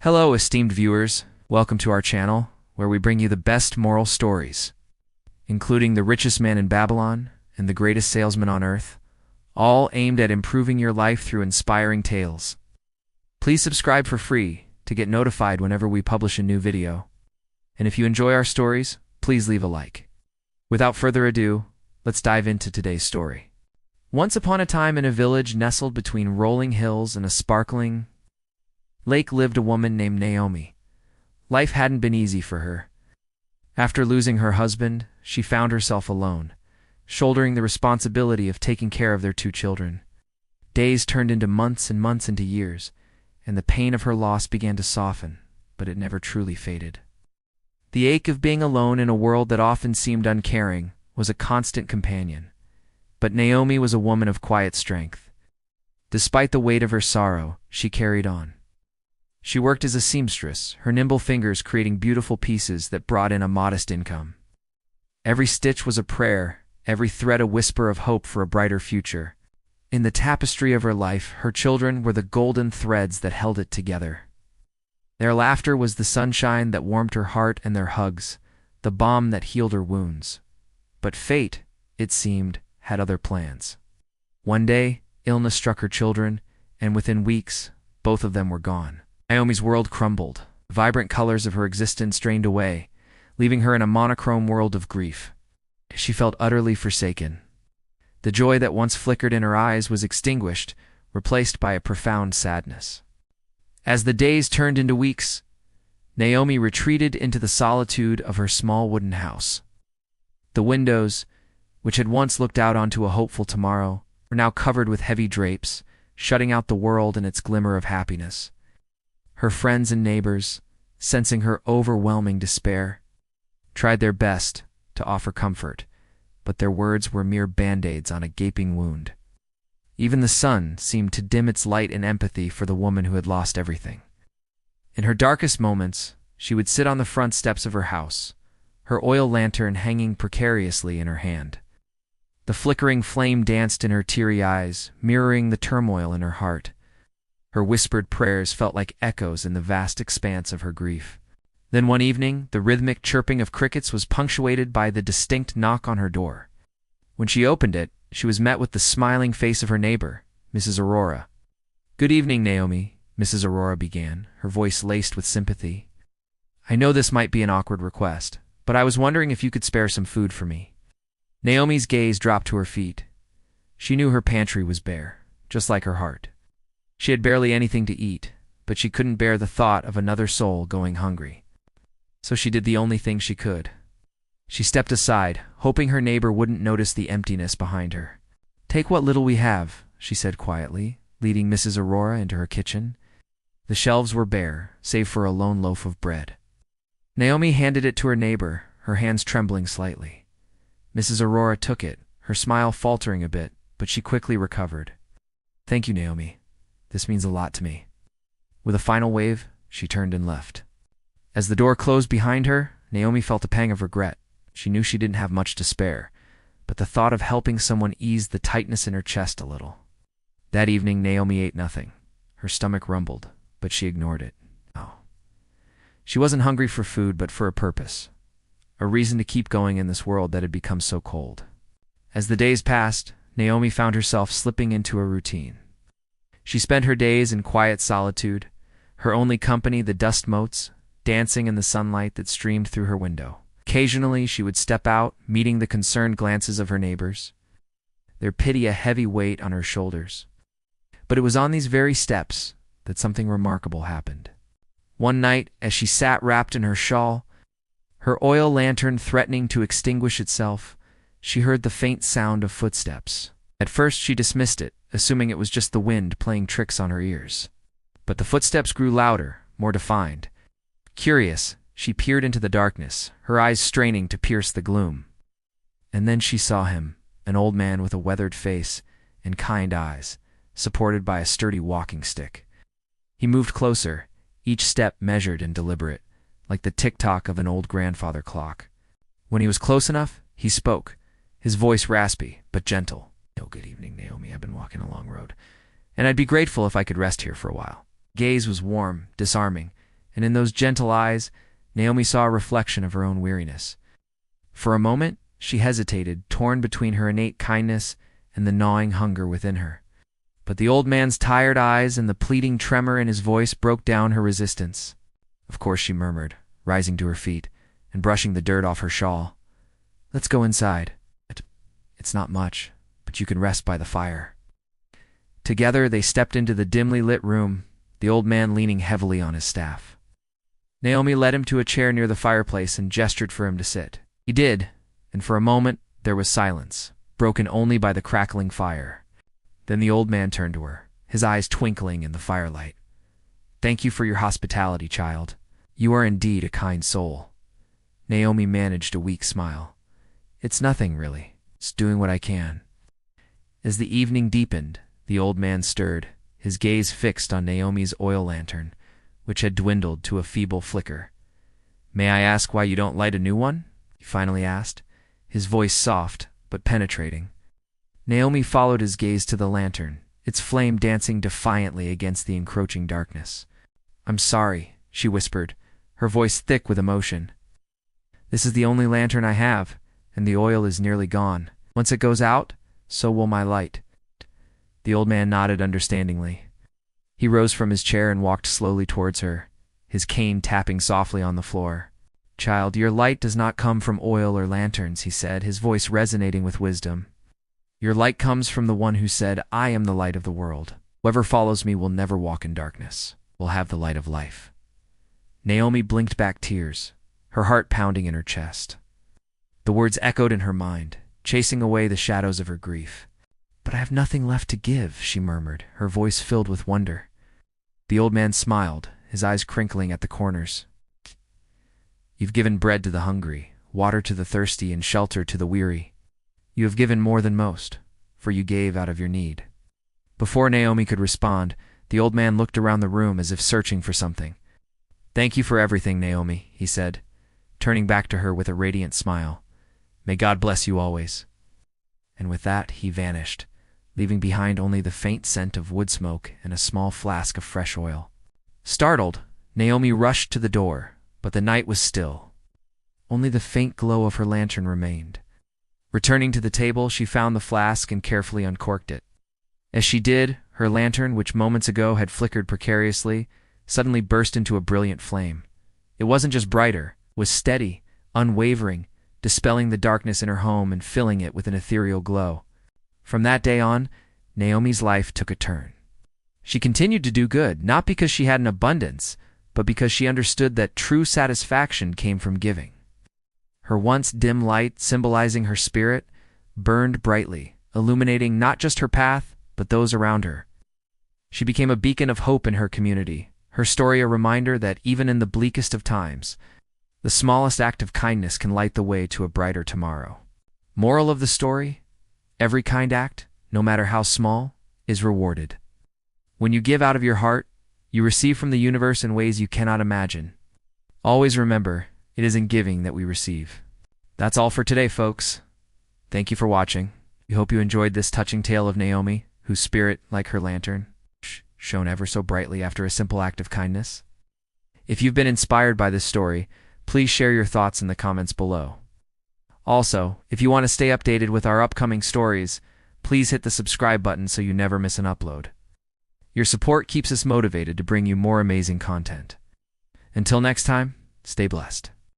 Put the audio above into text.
Hello, esteemed viewers. Welcome to our channel, where we bring you the best moral stories, including the richest man in Babylon and the greatest salesman on earth, all aimed at improving your life through inspiring tales. Please subscribe for free to get notified whenever we publish a new video. And if you enjoy our stories, please leave a like. Without further ado, let's dive into today's story. Once upon a time, in a village nestled between rolling hills and a sparkling lake, lived a woman named Naomi. Life hadn't been easy for her. After losing her husband, she found herself alone, shouldering the responsibility of taking care of their 2 children. Days turned into months and months into years, and the pain of her loss began to soften, but it never truly faded. The ache of being alone in a world that often seemed uncaring was a constant companion. But Naomi was a woman of quiet strength. Despite the weight of her sorrow, she carried on. She worked as a seamstress, her nimble fingers creating beautiful pieces that brought in a modest income. Every stitch was a prayer, every thread a whisper of hope for a brighter future. In the tapestry of her life, her children were the golden threads that held it together. Their laughter was the sunshine that warmed her heart, and their hugs, the balm that healed her wounds. But fate, it seemed, had other plans. One day, illness struck her children, and within weeks, both of them were gone. Naomi's world crumbled. The vibrant colors of her existence drained away, leaving her in a monochrome world of grief. She felt utterly forsaken. The joy that once flickered in her eyes was extinguished, replaced by a profound sadness. As the days turned into weeks, Naomi retreated into the solitude of her small wooden house. The windows, which had once looked out onto a hopeful tomorrow, were now covered with heavy drapes, shutting out the world and its glimmer of happiness. Her friends and neighbors, sensing her overwhelming despair, tried their best to offer comfort, but their words were mere band-aids on a gaping wound. Even the sun seemed to dim its light in empathy for the woman who had lost everything. In her darkest moments, she would sit on the front steps of her house, her oil lantern hanging precariously in her hand. The flickering flame danced in her teary eyes, mirroring the turmoil in her heart. Her whispered prayers felt like echoes in the vast expanse of her grief. Then one evening, the rhythmic chirping of crickets was punctuated by the distinct knock on her door. When she opened it, she was met with the smiling face of her neighbor, Mrs. Aurora. "Good evening, Naomi," Mrs. Aurora began, her voice laced with sympathy. "I know this might be an awkward request, but I was wondering if you could spare some food for me." Naomi's gaze dropped to her feet. She knew her pantry was bare, just like her heart. She had barely anything to eat, but she couldn't bear the thought of another soul going hungry. So she did the only thing she could. She stepped aside, hoping her neighbor wouldn't notice the emptiness behind her. "Take what little we have," she said quietly, leading Mrs. Aurora into her kitchen. The shelves were bare, save for a lone loaf of bread. Naomi handed it to her neighbor, her hands trembling slightly. Mrs. Aurora took it, her smile faltering a bit, but she quickly recovered. "Thank you, Naomi. This means a lot to me." With a final wave, she turned and left. As the door closed behind her, Naomi felt a pang of regret. She knew she didn't have much to spare, but the thought of helping someone eased the tightness in her chest a little. That evening, Naomi ate nothing. Her stomach rumbled, but she ignored it. No. She wasn't hungry for food, but for a purpose. A reason to keep going in this world that had become so cold. As the days passed, Naomi found herself slipping into a routine. She spent her days in quiet solitude, her only company the dust motes, dancing in the sunlight that streamed through her window. Occasionally, she would step out, meeting the concerned glances of her neighbors, their pity a heavy weight on her shoulders. But it was on these very steps that something remarkable happened. One night, as she sat wrapped in her shawl, her oil lantern threatening to extinguish itself, she heard the faint sound of footsteps. At first, she dismissed it, assuming it was just the wind playing tricks on her ears. But the footsteps grew louder, more defined. Curious, she peered into the darkness, her eyes straining to pierce the gloom. And then she saw him, an old man with a weathered face and kind eyes, supported by a sturdy walking stick. He moved closer, each step measured and deliberate, like the tick-tock of an old grandfather clock. When he was close enough, he spoke, his voice raspy but gentle. "Oh, good evening, Naomi. I've been walking a long road, and I'd be grateful if I could rest here for a while." Gaze was warm, disarming, and in those gentle eyes, Naomi saw a reflection of her own weariness. For a moment, she hesitated, torn between her innate kindness and the gnawing hunger within her. But the old man's tired eyes and the pleading tremor in his voice broke down her resistance. "Of course," she murmured, rising to her feet and brushing the dirt off her shawl. "Let's go inside. It's not much, but you can rest by the fire." Together they stepped into the dimly lit room, the old man leaning heavily on his staff. Naomi led him to a chair near the fireplace and gestured for him to sit. He did, and for a moment there was silence, broken only by the crackling fire. Then the old man turned to her, his eyes twinkling in the firelight. "Thank you for your hospitality, child. You are indeed a kind soul." Naomi managed a weak smile. "It's nothing, really. Just doing what I can." As the evening deepened, the old man stirred, his gaze fixed on Naomi's oil lantern, which had dwindled to a feeble flicker. "May I ask why you don't light a new one?" he finally asked, his voice soft but penetrating. Naomi followed his gaze to the lantern, its flame dancing defiantly against the encroaching darkness. "I'm sorry," she whispered, her voice thick with emotion. "This is the only lantern I have, and the oil is nearly gone. Once it goes out, so will my light." The old man nodded understandingly. He rose from his chair and walked slowly towards her, his cane tapping softly on the floor. "Child, your light does not come from oil or lanterns," he said, his voice resonating with wisdom. "Your light comes from the one who said, 'I am the light of the world. Whoever follows me will never walk in darkness, will have the light of life.'" Naomi blinked back tears, her heart pounding in her chest. The words echoed in her mind, chasing away the shadows of her grief. "But I have nothing left to give," she murmured, her voice filled with wonder. The old man smiled, his eyes crinkling at the corners. "You've given bread to the hungry, water to the thirsty, and shelter to the weary. You have given more than most, for you gave out of your need." Before Naomi could respond, the old man looked around the room as if searching for something. "Thank you for everything, Naomi," he said, turning back to her with a radiant smile. "May God bless you always." And with that, he vanished, leaving behind only the faint scent of wood smoke and a small flask of fresh oil. Startled, Naomi rushed to the door, but the night was still. Only the faint glow of her lantern remained. Returning to the table, she found the flask and carefully uncorked it. As she did, her lantern, which moments ago had flickered precariously, suddenly burst into a brilliant flame. It wasn't just brighter, it was steady, unwavering, dispelling the darkness in her home and filling it with an ethereal glow. From that day on, Naomi's life took a turn. She continued to do good, not because she had an abundance, but because she understood that true satisfaction came from giving. Her once dim light, symbolizing her spirit, burned brightly, illuminating not just her path, but those around her. She became a beacon of hope in her community, her story a reminder that even in the bleakest of times, the smallest act of kindness can light the way to a brighter tomorrow. Moral of the story: every kind act, no matter how small, is rewarded. When you give out of your heart, you receive from the universe in ways you cannot imagine. Always remember, it is in giving that we receive. That's all for today, folks. Thank you for watching. We hope you enjoyed this touching tale of Naomi, whose spirit, like her lantern, shone ever so brightly after a simple act of kindness. If you've been inspired by this story, please share your thoughts in the comments below. Also, if you want to stay updated with our upcoming stories, please hit the subscribe button so you never miss an upload. Your support keeps us motivated to bring you more amazing content. Until next time, stay blessed.